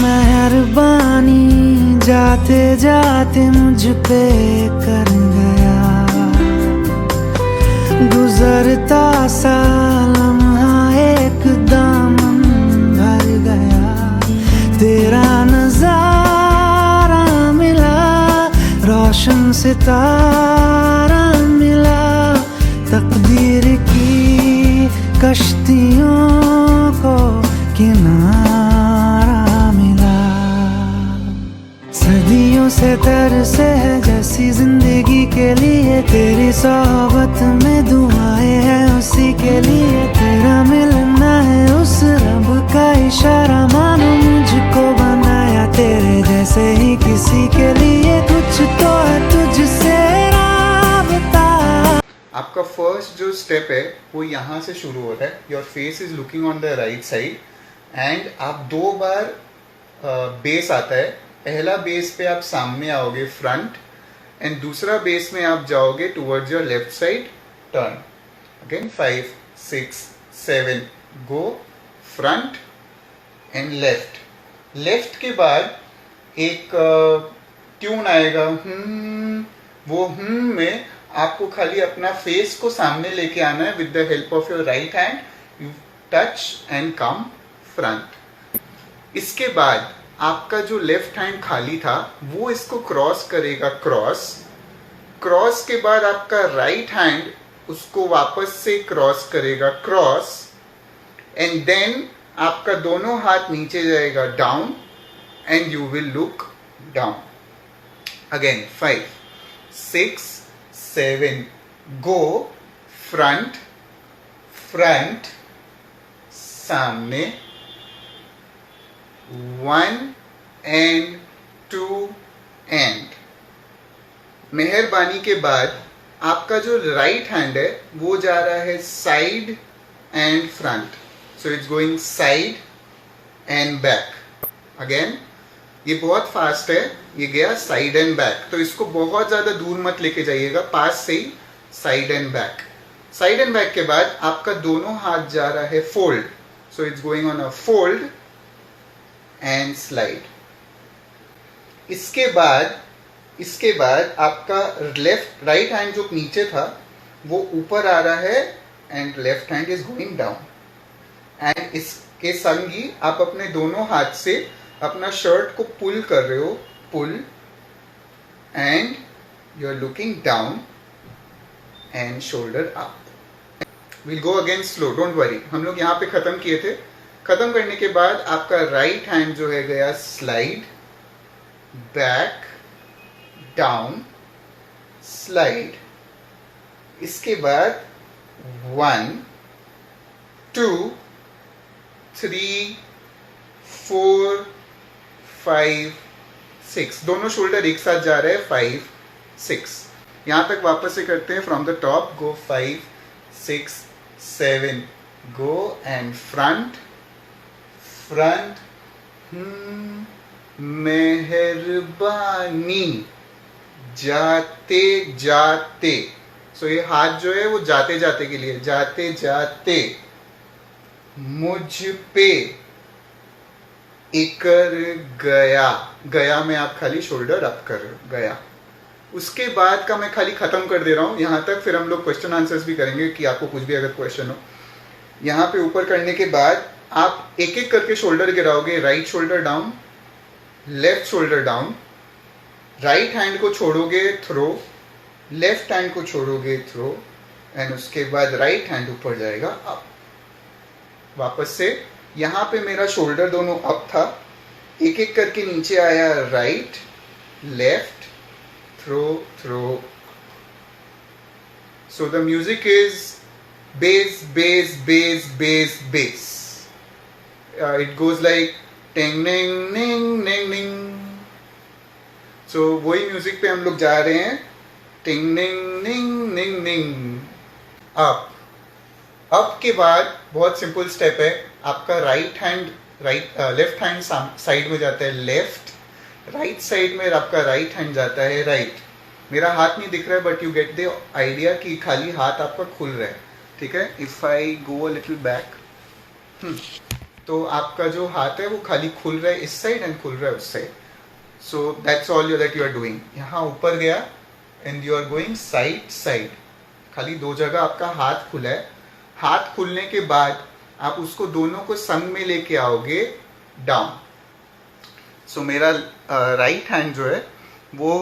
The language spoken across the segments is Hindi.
मेहरबानी जाते जाते मुझ पे कर गया, गुजरता सा लम्हा एक दामन भर गया। तेरा नजारा मिला, रोशन सितारा मिला, तकदीर की कश्तियों को किनारा मिला। सदियों से तरसे है जैसी जिंदगी के लिए, तेरी सोहबत में दुआएं हैं उसी के लिए। तेरा मिलना है उस रब का इशारा, मानो मुझको बनाया तेरे जैसे ही किसी के लिए। कुछ तो है तुझसे राबता। आपका फर्स्ट जो स्टेप है वो यहाँ से शुरू होता है। Your face is looking on the right side and आप 2 बार बेस आता है। पहला बेस पे आप सामने आओगे फ्रंट, एंड दूसरा बेस में आप जाओगे towards your left side turn. Again 5 6 7 go front end left. Left के बाद एक ट्यून आएगा वो में आपको खाली अपना फेस को सामने लेके आना है। With the help of your right hand you touch and come front. इसके बाद आपका जो लेफ्ट हैंड खाली था वो इसको क्रॉस करेगा, क्रॉस के बाद आपका राइट हैंड उसको वापस से क्रॉस करेगा, क्रॉस, एंड देन आपका दोनों हाथ नीचे जाएगा down and you will look down. Again 5 6 7 go front, front सामने 1 एंड 2 एंड। मेहरबानी के बाद आपका जो राइट हैंड है वो जा रहा है side and front, so it's going side and back. Again ये बहुत फास्ट है, ये गया साइड एंड बैक, तो इसको बहुत ज्यादा दूर मत लेके जाइएगा, पास से ही side and back. Side and back के बाद आपका दोनों हाथ जा रहा है fold, so it's going on a fold and slide. इसके बाद आपका राइट हैंड जो नीचे था वो ऊपर आ रहा है and left hand is going down. And इसके संग ही आप अपने दोनों हाथ से अपना शर्ट को पुल कर रहे हो, pull, and you are looking down and shoulder up. Will go again slow, don't worry. हम लोग यहाँ पे खत्म किए थे। खत्म करने के बाद आपका राइट हैंड जो है गया स्लाइड, बैक, डाउन, स्लाइड। इसके बाद 1 2 3 4 5 6, दोनों शोल्डर एक साथ जा रहे हैं, 5 6। यहां तक वापस से करते हैं from the top. Go 5 6 7 go and front, front मेहरबानी जाते जाते, सो ये हाथ जो है वो जाते जाते के लिए, जाते जाते मुझ पे इकर गया। गया में आप खाली शोल्डर अप कर रहे हो, गया। उसके बाद का मैं खाली खत्म कर दे रहा हूं यहां तक, फिर हम लोग क्वेश्चन आंसर्स भी करेंगे कि आपको कुछ भी अगर क्वेश्चन हो। यहां पे ऊपर करने के बाद आप एक एक करके शोल्डर गिराओगे। Right shoulder down, left shoulder down, right hand को छोड़ोगे, थ्रो, लेफ्ट हैंड को छोड़ोगे, थ्रो, एंड उसके बाद राइट हैंड ऊपर जाएगा, अप। वापस से यहां पे मेरा शोल्डर दोनों अप था, एक एक करके नीचे आया, right, left, throw, throw. So the music is bass, bass, bass, bass, bass. It goes like ting, ning, ning, ning, ning. So वही म्यूजिक पे हम लोग जा रहे हैं, टिंग निंग निंग निंग निंग। अप के बाद बहुत सिंपल स्टेप है। आपका लेफ्ट हैंड साइड में जाता है लेफ्ट, राइट साइड में आपका राइट हैंड जाता है राइट। मेरा हाथ नहीं दिख रहा है but you get the idea कि खाली हाथ आपका खुल रहा है, ठीक है। If I go a little back, तो आपका जो हाथ है वो खाली खुल रहा है इस साइड एंड खुल रहा है उस side. So that's all that you are doing. यहाँ ऊपर गया and you are going side side. खाली दो जगह आपका हाथ खुला है. हाथ खुलने के बाद आप उसको दोनों को संग में लेके आओगे डाउन. सो मेरा राइट हैंड जो है वो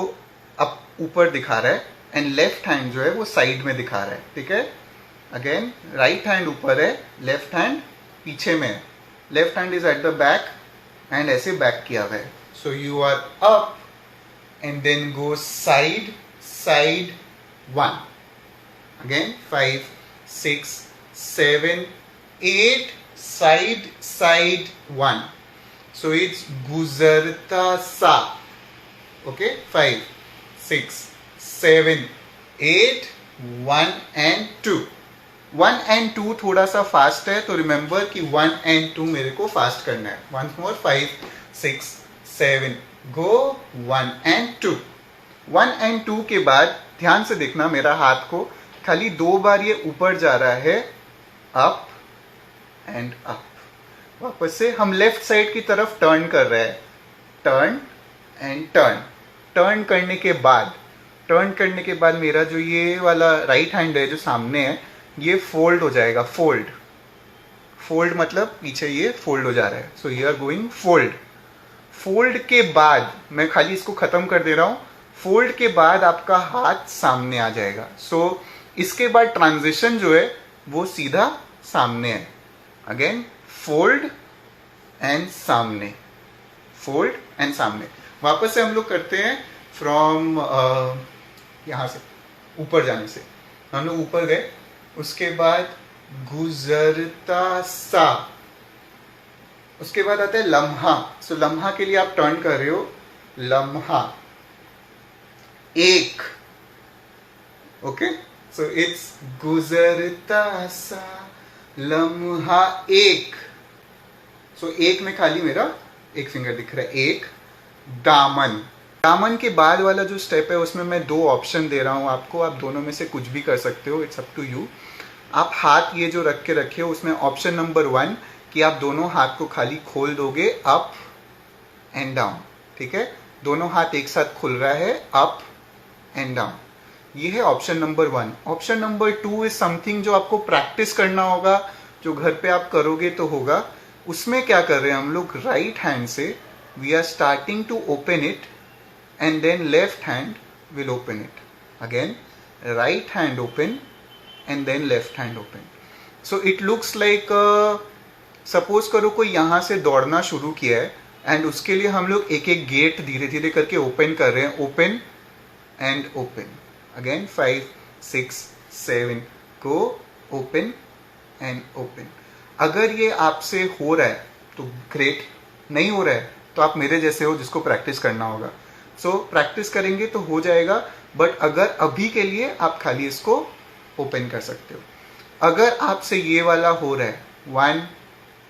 अब ऊपर दिखा रहा है एंड लेफ्ट हैंड जो है वो साइड में दिखा रहा है. ठीक है. अगेन राइट हैंड ऊपर है, लेफ्ट हैंड पीछे में है. Left hand is at the back and ऐसे बैक किया हुआ है. So you are up and then go side side 1. Again 5 6 7 8 side side 1. So it's guzarta sa. Okay, 5 6 7 8 1 and 2. 1 and 2 थोड़ा सा फास्ट है, तो रिमेंबर कि 1 and 2 मेरे को फास्ट करना है. Once more 5 6 7 go 1 and 2. 1 and 2 के बाद ध्यान से देखना मेरा हाथ को, खाली 2 बार ये ऊपर जा रहा है, अप एंड अप. वापस से हम लेफ्ट साइड की तरफ टर्न कर रहे हैं. Turn and turn. टर्न करने के बाद मेरा जो ये वाला राइट हैंड है जो सामने है ये फोल्ड हो जाएगा. फोल्ड मतलब पीछे ये फोल्ड हो जा रहा है. So you are going fold. Fold के बाद मैं खाली इसको खत्म कर दे रहा हूं. फोल्ड के बाद आपका हाथ सामने आ जाएगा. सो इसके बाद ट्रांजिशन जो है वो सीधा सामने है. अगेन फोल्ड एंड सामने, फोल्ड एंड सामने. वापस से हम लोग करते हैं फ्रॉम यहां से ऊपर जाने से. हम लोग ऊपर गए, उसके बाद गुजरता सा, उसके बाद आता है लम्हा. सो लम्हा के लिए आप टर्न कर रहे हो. लम्हा एक. ओके. सो इट्स गुजरता सा लम्हा एक. सो एक में खाली मेरा एक फिंगर दिख रहा है. एक. दामन के बाद वाला जो स्टेप है उसमें मैं 2 ऑप्शन दे रहा हूं आपको. आप दोनों में से कुछ भी कर सकते हो. It's up to you. आप हाथ ये जो रख के रखे हो उसमें ऑप्शन नंबर 1 कि आप दोनों हाथ को खाली खोल दोगे अप एंड डाउन. ठीक है. दोनों हाथ एक साथ खुल रहा है, अप एंड डाउन. ये है option number 1. Option number 2 is something जो आपको प्रैक्टिस करना होगा, जो घर पे आप करोगे तो होगा. उसमें क्या कर रहे हैं हम लोग, राइट हैंड से we are starting to open it and then left hand will open it. Again right hand open and then left hand open. So it looks like, suppose करो कोई यहाँ से दौड़ना शुरू किया है एंड उसके लिए हम लोग एक एक गेट धीरे धीरे करके ओपन कर रहे हैं. Open and open. Again 5 6 7 go open and open. अगर ये आपसे हो रहा है तो ग्रेट, नहीं हो रहा है तो आप मेरे जैसे हो जिसको प्रैक्टिस करना होगा. सो प्रैक्टिस करेंगे तो हो जाएगा. बट अगर अभी के लिए आप खाली इसको ओपन कर सकते हो. अगर आपसे ये वाला हो रहा है 1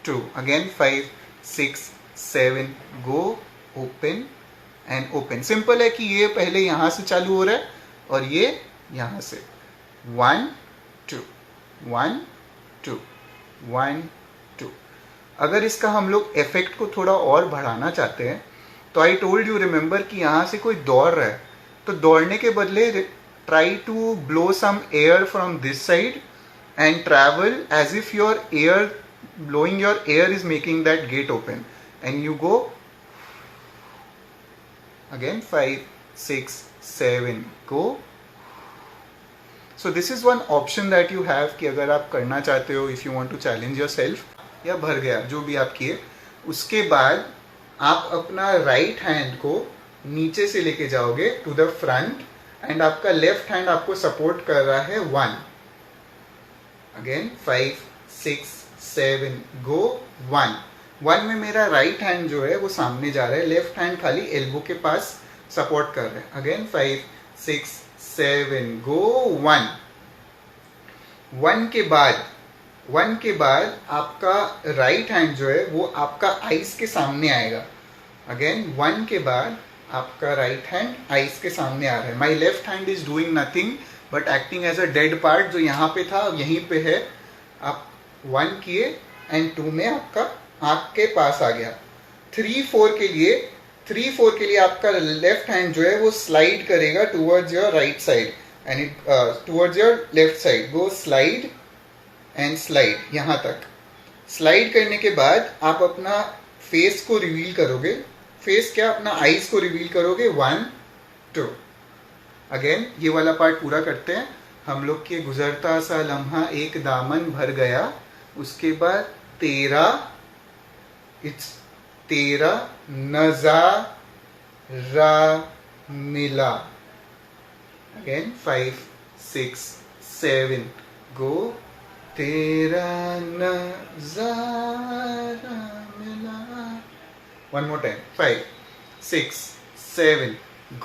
2, again 5 6 7 go open and open. Simple है कि ये पहले यहां से चालू हो रहा है और ये यहां से 1 2 1 2 1 2. अगर इसका हम लोग इफेक्ट को थोड़ा और बढ़ाना चाहते हैं तो आई टोल्ड यू, रिमेंबर कि यहां से कोई दौड़ रहा है तो दौड़ने के बदले try to blow some air from this side and travel as if your air, blowing your air is making that gate open and you go again 5 6 7 go. So this is one option that you have कि अगर आप करना चाहते हो, if you want to challenge yourself. या भर गया जो भी आप किए, उसके बाद आप अपना राइट हैंड को नीचे से लेके जाओगे टू द फ्रंट एंड आपका लेफ्ट हैंड आपको सपोर्ट कर रहा है 1. अगेन 5 6 7 go 1 में मेरा राइट हैंड जो है वो सामने जा रहा है, लेफ्ट हैंड खाली एल्बो के पास सपोर्ट कर रहे हैं. अगेन 5 6 7 go 1 के बाद आपका राइट हैंड जो है वो आपका आईज के सामने आएगा. अगेन 1 के बाद आपका राइट हैंड आईज के सामने आ रहा है. My left hand is doing nothing but acting as a dead part, जो यहाँ पे था यहीं पे है. आप 1 किए एंड 2 में आपका आंख के पास आ गया। 3-4 के लिए आपका लेफ्ट हैंड जो है वो स्लाइड करेगा towards your right side and it towards your left side. Go slide and slide, यहां तक। स्लाइड करने के बाद आप अपना फेस को रिवील करोगे। फेस क्या, अपना आईज को रिवील करोगे। 1 2। अगेन ये वाला पार्ट पूरा करते हैं हम लोग के। गुजरता सा लम्हा एक दामन भर गया, उसके बाद तेरा, इट्स तेरा नजारा मिला। अगेन 5 6 7 गो। तेरा नजारा मिला। One more time. 5 6 7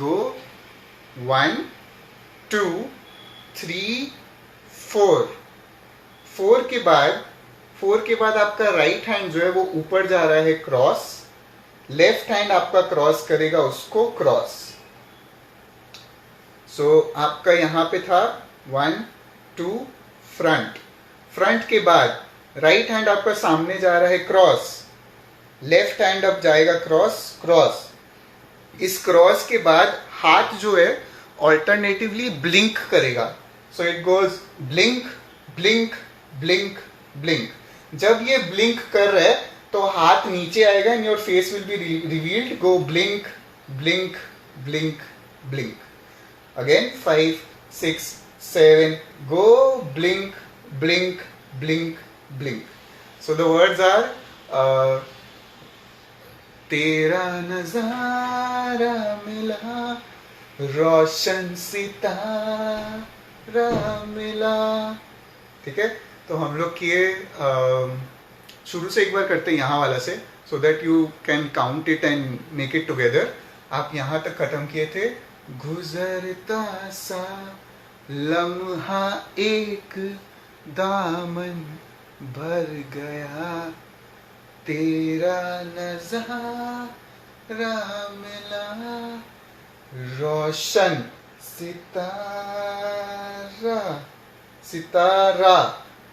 गो। 1 2 3 4। 4 के बाद आपका राइट हैंड जो है वो ऊपर जा रहा है क्रॉस, लेफ्ट हैंड आपका क्रॉस करेगा उसको क्रॉस। सो आपका यहां पे था 1 2 फ्रंट के बाद राइट हैंड आपका सामने जा रहा है क्रॉस, लेफ्ट हैंड अब जाएगा क्रॉस। इस क्रॉस के बाद हाथ जो है ऑल्टरनेटिवली ब्लिंक करेगा। So it goes blink blink blink blink. जब ये ब्लिंक कर रहा है तो हाथ नीचे आएगा and your face will be revealed. Go blink blink blink blink. Again 5 6 7 go blink blink blink blink. So the words are तेरा नजारा मिला, रोशन सितारा मिला। ठीक है, तो हम लोग किए शुरू से एक बार करते हैं यहाँ वाला से, so that you can count it and make it together. आप यहाँ तक खत्म किए थे। गुजरता सा लम्हा एक दामन भर गया, तेरा नजारा मिला, रोशन सितारा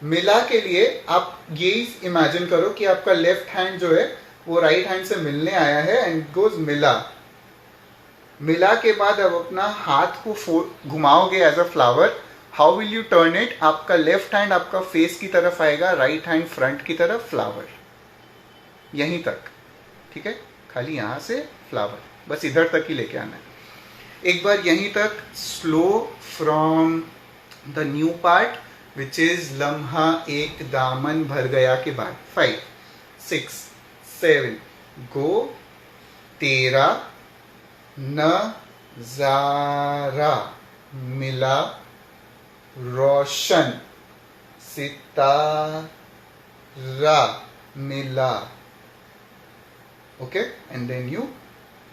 मिला। के लिए आप ये इमेजिन करो कि आपका लेफ्ट हैंड जो है वो राइट हैंड से मिलने आया है एंड गोज मिला के बाद अब अपना हाथ को घुमाओगे as a flower. How will you turn it? आपका लेफ्ट हैंड आपका फेस की तरफ आएगा, राइट हैंड फ्रंट की तरफ, फ्लावर यहीं तक। ठीक है, खाली यहां से फ्लावर, बस इधर तक ही लेके आना है। एक बार यहीं तक slow from the new part which is लम्हा एक दामन भर गया के बाद। 5 6 7 गो। तेरा नजारा मिला, रोशन सितारा मिला। Okay, and then you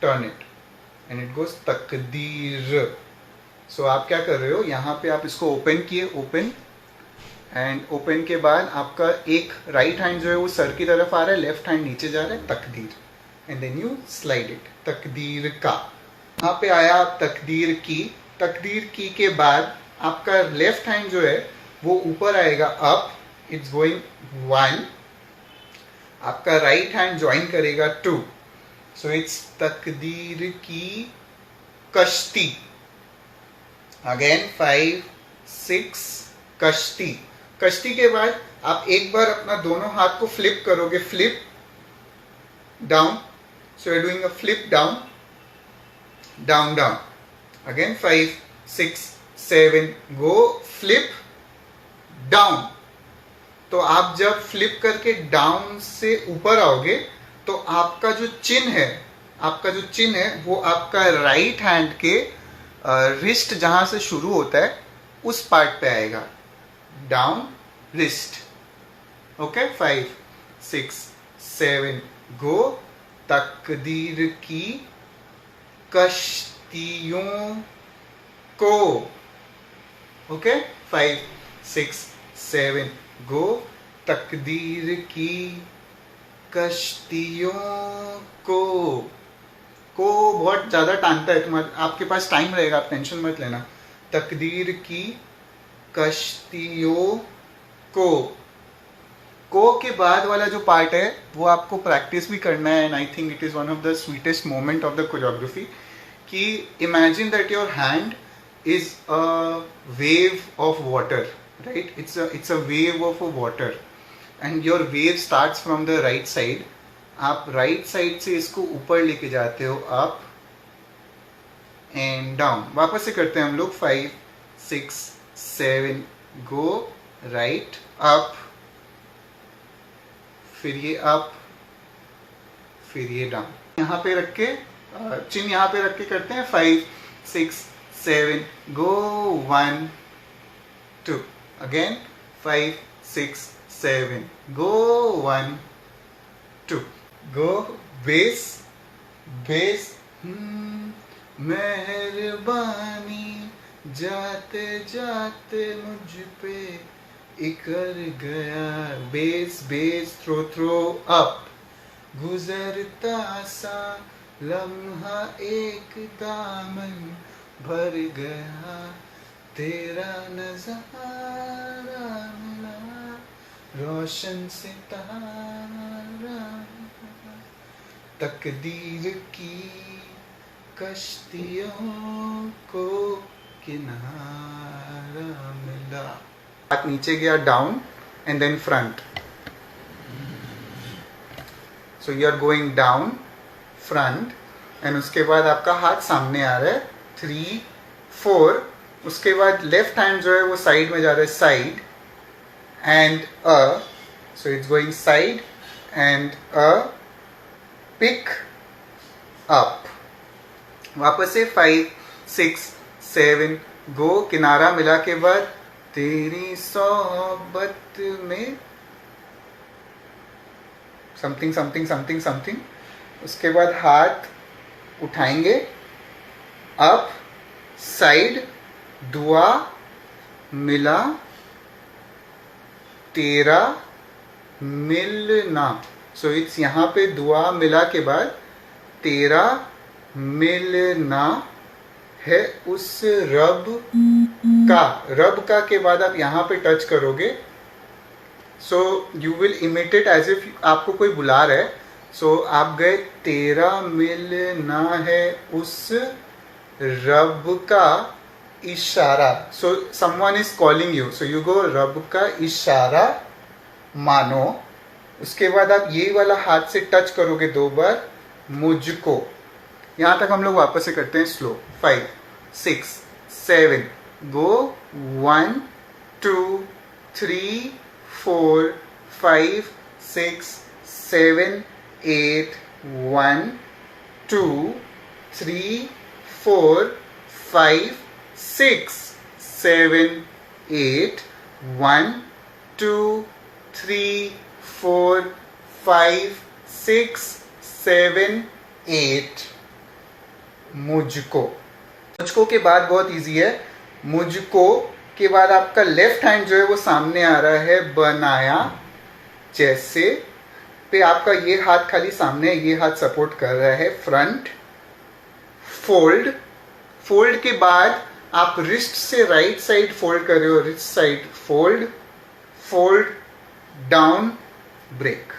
turn it and it goes तकदीर। सो आप क्या कर रहे हो, यहाँ पे आप इसको ओपन किए, ओपन एंड ओपन के बाद आपका एक राइट हैंड जो है वो सर की तरफ आ रहा है, लेफ्ट हैंड नीचे जा रहा है, तकदीर, and then you slide it, तकदीर का। यहाँ पे आया आप तकदीर की के बाद आपका लेफ्ट हैंड जो है वो ऊपर आएगा, अप, इट्स गोइंग 1। आपका राइट हैंड ज्वाइन करेगा 2, सो इट्स तकदीर की कश्ती। अगेन 5 6 कश्ती के बाद आप एक बार अपना दोनों हाथ को फ्लिप करोगे, flip down, so you are doing a flip down down down. Again 5 6 7 go, flip down. तो आप जब फ्लिप करके डाउन से ऊपर आओगे तो आपका जो चिन है वो आपका राइट हैंड के रिस्ट जहां से शुरू होता है उस पार्ट पे आएगा, डाउन रिस्ट। ओके, 5 6 7 गो। तकदीर की कश्तियों को। ओके, 5 6 7 गो। तकदीर की कश्तियों को बहुत ज्यादा टानता है, तुम्हारे आपके पास टाइम रहेगा, आप टेंशन मत लेना। तकदीर की कश्तियों को को के बाद वाला जो पार्ट है वो आपको प्रैक्टिस भी करना है, and I think it is one of the sweetest moment of the choreography कि imagine that your hand is a wave of water, right? It's a wave of water and your wave starts from the right side. आप राइट साइड से इसको ऊपर लेके जाते हो, अप एंड डाउन. वापस से करते हैं हम लोग. 5 6 7 गो राइट अप, फिर ये अप, फिर ये डाउन. यहाँ पे रख के चिन यहाँ पे रख के करते हैं. 5 6 7 go 1 2 again. 5 6 7 go 1 2 go. Bass bass. मेहरबानी जाते जाते मुझ पे इकर गया. Bass bass. Throw throw up. गुजरता सा लम्हा एक दामन भर गया, तेरा नजारा मिला रोशन सितारा, तकदीर की कश्तियों को किनारा मिला. हाथ नीचे गया, down and then front. So you are going down, front, and उसके बाद आपका हाथ सामने आ रहा है. 3 4. उसके बाद लेफ्ट हैंड जो है वो साइड में जा रहा है, side and uh. So it's going side and uh, pick up. वापस से 5 6 7 गो. किनारा मिला के बाद तेरी सोहबत में समथिंग समथिंग समथिंग समथिंग. उसके बाद हाथ उठाएंगे, अप, साइड, दुआ मिला तेरा मिलना. सो इट्स यहाँ पे दुआ मिला के बाद तेरा मिलना है उस रब का. रब का के बाद आप यहाँ पे टच करोगे. So you will imitate as if आपको कोई बुला रहा है. सो आप गए, तेरा मिलना है उस रब का इशारा. So someone is calling you, so you go रब का इशारा मानो. उसके बाद आप ये वाला हाथ से टच करोगे 2 बार, मुझको. यहाँ तक हम लोग वापस से करते हैं स्लो. 5 6 7 गो 1 2 3 4 5 6 7 8 1 2 3 4 5 6 7 8 1 2 3 4 5 6 7 8. मुझको. मुझको के बाद बहुत इजी है. मुझको के बाद आपका लेफ्ट हैंड जो है वो सामने आ रहा है, बनाया जैसे पे. आपका ये हाथ खाली सामने है, ये हाथ सपोर्ट कर रहा है, फ्रंट. फोल्ड. फोल्ड के बाद आप रिस्ट से राइट साइड फोल्ड कर रहे हो, wrist side fold, fold, down, break.